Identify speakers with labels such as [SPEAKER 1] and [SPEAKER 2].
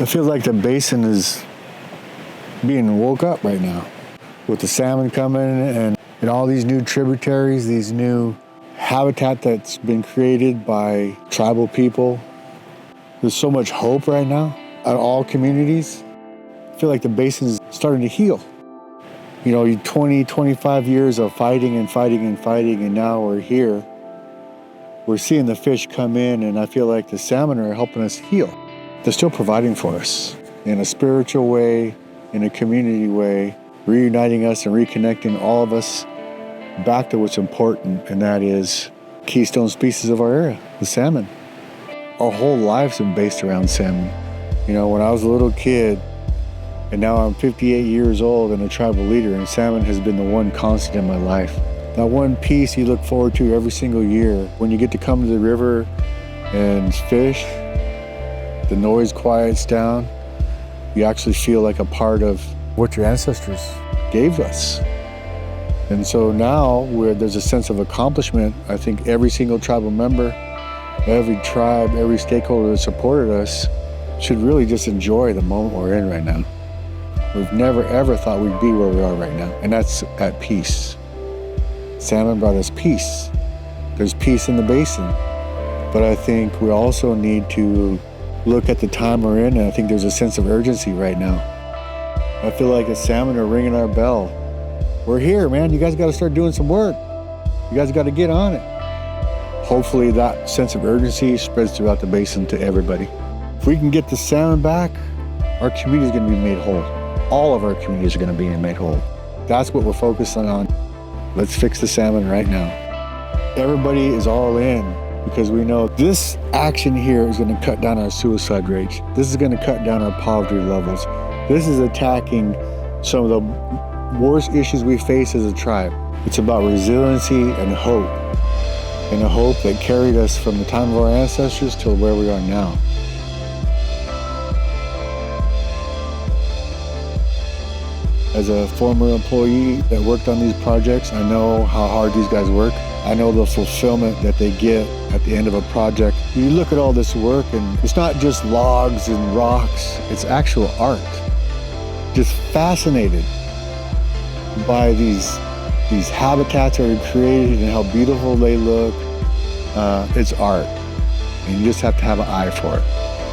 [SPEAKER 1] It feels like the basin is being woke up right now with the salmon coming and all these new tributaries, these new habitat that's been created by tribal people. There's so much hope right now at all communities. I feel like the basin is starting to heal. You know, 20, 25 years of fighting and fighting and fighting, and now we're here. We're seeing the fish come in, and I feel like the salmon are helping us heal. They're still providing for us in a spiritual way, in a community way, reuniting us and reconnecting all of us back to what's important, and that is keystone species of our area, the salmon. Our whole lives have been based around salmon. You know, when I was a little kid, and now I'm 58 years old and a tribal leader, and salmon has been the one constant in my life. That one piece you look forward to every single year. When you get to come to the river and fish, the noise quiets down. You actually feel like a part of what your ancestors gave us. And so now there's a sense of accomplishment. I think every single tribal member, every tribe, every stakeholder that supported us should really just enjoy the moment we're in right now. We've never ever thought we'd be where we are right now, and that's at peace. Salmon brought us peace. There's peace in the basin. But I think we also need to look at the time we're in, and I think there's a sense of urgency right now. I feel like the salmon are ringing our bell. We're here, man. You guys got to start doing some work. You guys got to get on it. Hopefully that sense of urgency spreads throughout the basin to everybody. If we can get the salmon back, our community is going to be made whole. All of our communities are going to be made whole. That's what we're focusing on. Let's fix the salmon right now. Everybody is all in because we know this action here is going to cut down our suicide rates. This is going to cut down our poverty levels. This is attacking some of the worst issues we face as a tribe. It's about resiliency and hope, and a hope that carried us from the time of our ancestors to where we are now. As a former employee that worked on these projects, I know how hard these guys work. I know the fulfillment that they get at the end of a project. You look at all this work, and it's not just logs and rocks, it's actual art. Just fascinated by these habitats that are created and how beautiful they look. It's art, and you just have to have an eye for it.